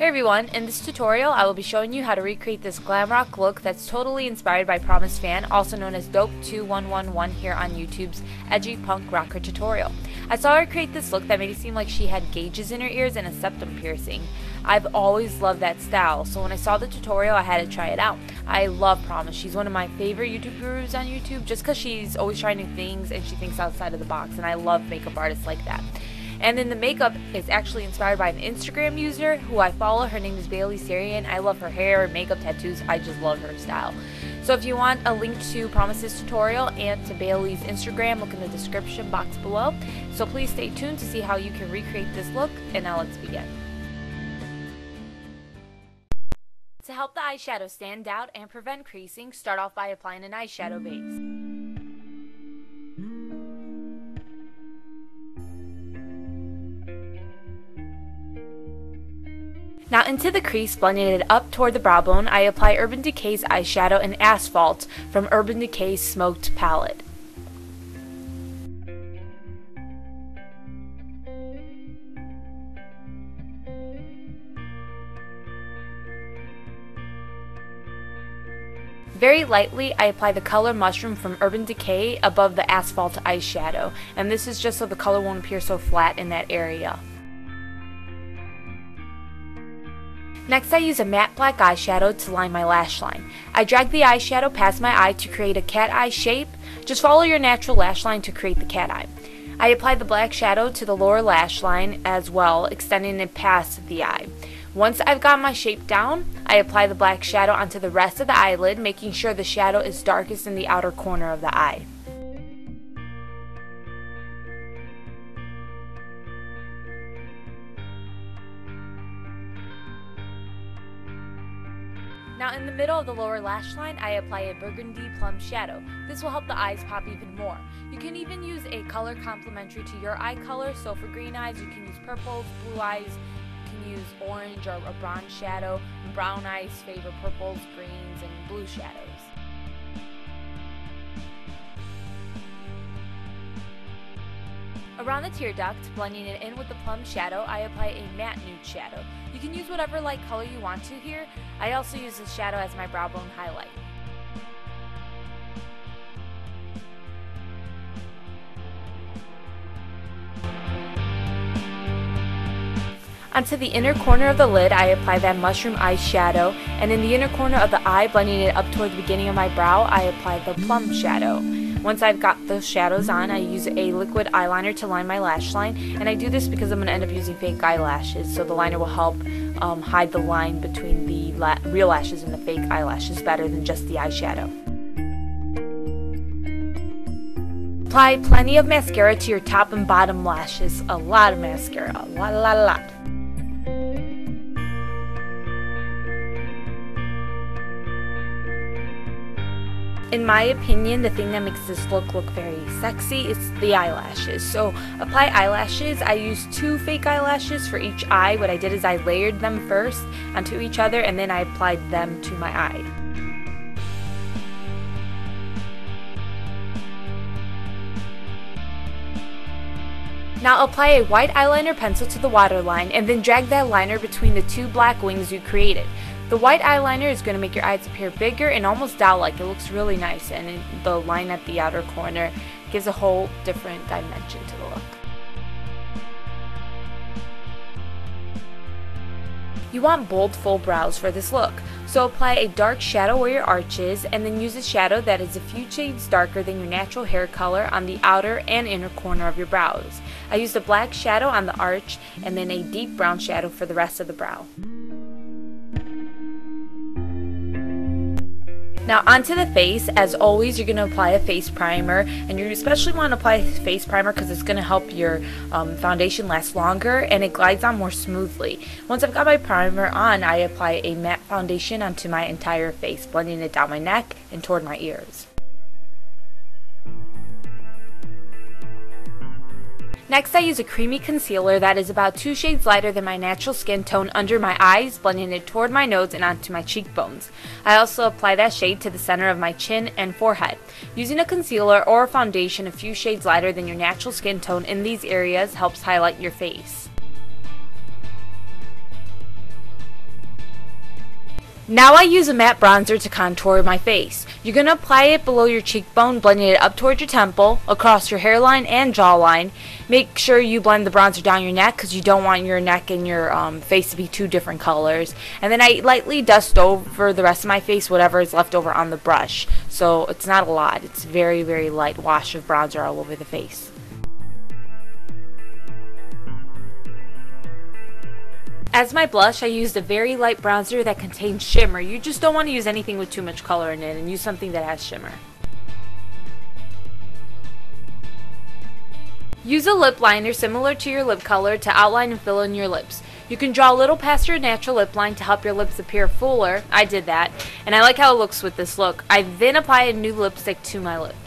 Hey everyone, in this tutorial I will be showing you how to recreate this glam rock look that's totally inspired by Promise Fan, also known as Dope2111 here on YouTube's Edgy Punk Rocker tutorial. I saw her create this look that made it seem like she had gauges in her ears and a septum piercing. I've always loved that style, so when I saw the tutorial I had to try it out. I love Promise. She's one of my favorite YouTube gurus on YouTube just because she's always trying new things and she thinks outside of the box, and I love makeup artists like that. And then the makeup is actually inspired by an Instagram user who I follow. Her name is Bailey Sarian. I love her hair, makeup, tattoos. I just love her style. So if you want a link to Promise's tutorial and to Bailey's Instagram, look in the description box below. So please stay tuned to see how you can recreate this look, and now let's begin. To help the eyeshadow stand out and prevent creasing, start off by applying an eyeshadow base. Now into the crease, blending it up toward the brow bone, I apply Urban Decay's eyeshadow and Asphalt from Urban Decay's Smoked palette. Very lightly, I apply the color Mushroom from Urban Decay above the Asphalt eyeshadow, and this is just so the color won't appear so flat in that area. Next, I use a matte black eyeshadow to line my lash line. I drag the eyeshadow past my eye to create a cat eye shape. Just follow your natural lash line to create the cat eye. I apply the black shadow to the lower lash line as well, extending it past the eye. Once I've got my shape down, I apply the black shadow onto the rest of the eyelid, making sure the shadow is darkest in the outer corner of the eye. Now in the middle of the lower lash line, I apply a burgundy plum shadow. This will help the eyes pop even more. You can even use a color complementary to your eye color, so for green eyes you can use purples, blue eyes you can use orange or a bronze shadow, and brown eyes favor purples, greens, and blue shadows. Around the tear duct, blending it in with the plum shadow, I apply a matte nude shadow. You can use whatever light color you want to here. I also use this shadow as my brow bone highlight. Onto the inner corner of the lid, I apply that Mushroom eyeshadow, and in the inner corner of the eye, blending it up toward the beginning of my brow, I apply the plum shadow. Once I've got those shadows on, I use a liquid eyeliner to line my lash line, and I do this because I'm going to end up using fake eyelashes, so the liner will help hide the line between the real lashes and the fake eyelashes better than just the eyeshadow. Apply plenty of mascara to your top and bottom lashes. A lot of mascara. A lot. In my opinion, the thing that makes this look very sexy is the eyelashes. So apply eyelashes. I used 2 fake eyelashes for each eye. What I did is I layered them first onto each other, and then I applied them to my eye. Now apply a white eyeliner pencil to the waterline, and then drag that liner between the 2 black wings you created. The white eyeliner is going to make your eyes appear bigger and almost doll-like. It looks really nice, and the line at the outer corner gives a whole different dimension to the look. You want bold, full brows for this look, so apply a dark shadow where your arch is, and then use a shadow that is a few shades darker than your natural hair color on the outer and inner corner of your brows. I used a black shadow on the arch, and then a deep brown shadow for the rest of the brow. Now onto the face. As always, you're going to apply a face primer, and you especially want to apply a face primer because it's going to help your foundation last longer and it glides on more smoothly. Once I've got my primer on, I apply a matte foundation onto my entire face, blending it down my neck and toward my ears. Next, I use a creamy concealer that is about 2 shades lighter than my natural skin tone under my eyes, blending it toward my nose and onto my cheekbones. I also apply that shade to the center of my chin and forehead. Using a concealer or a foundation a few shades lighter than your natural skin tone in these areas helps highlight your face. Now I use a matte bronzer to contour my face. You're going to apply it below your cheekbone, blending it up towards your temple, across your hairline and jawline. Make sure you blend the bronzer down your neck because you don't want your neck and your face to be two different colors. And then I lightly dust over the rest of my face whatever is left over on the brush. So it's not a lot. It's very, very light wash of bronzer all over the face. As my blush, I used a very light bronzer that contains shimmer. You just don't want to use anything with too much color in it, and use something that has shimmer. Use a lip liner similar to your lip color to outline and fill in your lips. You can draw a little past your natural lip line to help your lips appear fuller. I did that, and I like how it looks with this look. I then apply a nude lipstick to my lips.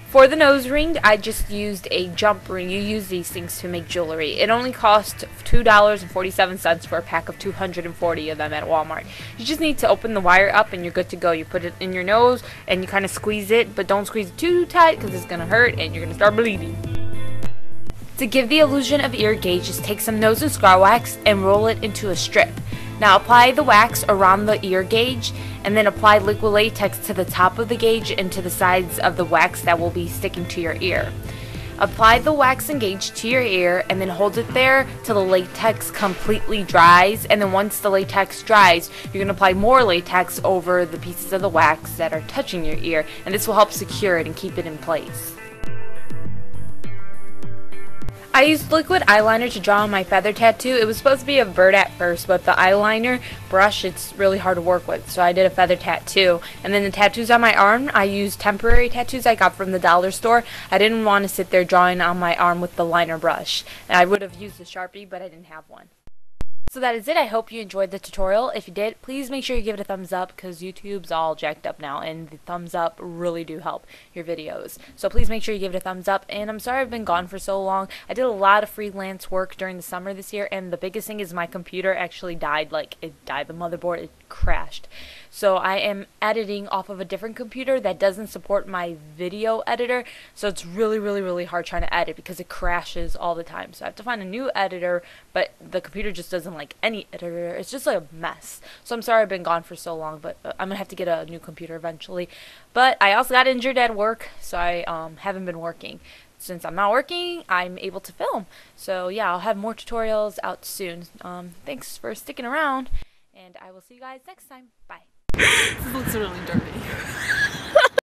For the nose ring, I just used a jump ring. You use these things to make jewelry. It only cost $2.47 for a pack of 240 of them at Walmart. You just need to open the wire up and you're good to go. You put it in your nose and you kind of squeeze it, but don't squeeze it too tight because it's going to hurt and you're going to start bleeding. To give the illusion of ear gauge, just take some nose and scar wax and roll it into a strip. Now apply the wax around the ear gauge and then apply liquid latex to the top of the gauge and to the sides of the wax that will be sticking to your ear. Apply the wax and gauge to your ear and then hold it there till the latex completely dries, and then once the latex dries, you're going to apply more latex over the pieces of the wax that are touching your ear, and this will help secure it and keep it in place. I used liquid eyeliner to draw on my feather tattoo. It was supposed to be a bird at first, but the eyeliner brush, it's really hard to work with, so I did a feather tattoo. And then the tattoos on my arm, I used temporary tattoos I got from the dollar store. I didn't want to sit there drawing on my arm with the liner brush. And I would have used a Sharpie, but I didn't have one. So that is it. I hope you enjoyed the tutorial. If you did, please make sure you give it a thumbs up because YouTube's all jacked up now and the thumbs up really do help your videos. So please make sure you give it a thumbs up, and I'm sorry I've been gone for so long. I did a lot of freelance work during the summer this year, and the biggest thing is my computer actually died. Like, it died. The motherboard, it crashed. So I am editing off of a different computer that doesn't support my video editor, so it's really hard trying to edit because it crashes all the time. So I have to find a new editor, but the computer just doesn't like any editor. It's just like a mess. So I'm sorry I've been gone for so long, but I'm gonna have to get a new computer eventually. But I also got injured at work, so I haven't been working. Since I'm not working, I'm able to film. So yeah, I'll have more tutorials out soon. Thanks for sticking around, and I will see you guys next time. Bye. This looks really dirty.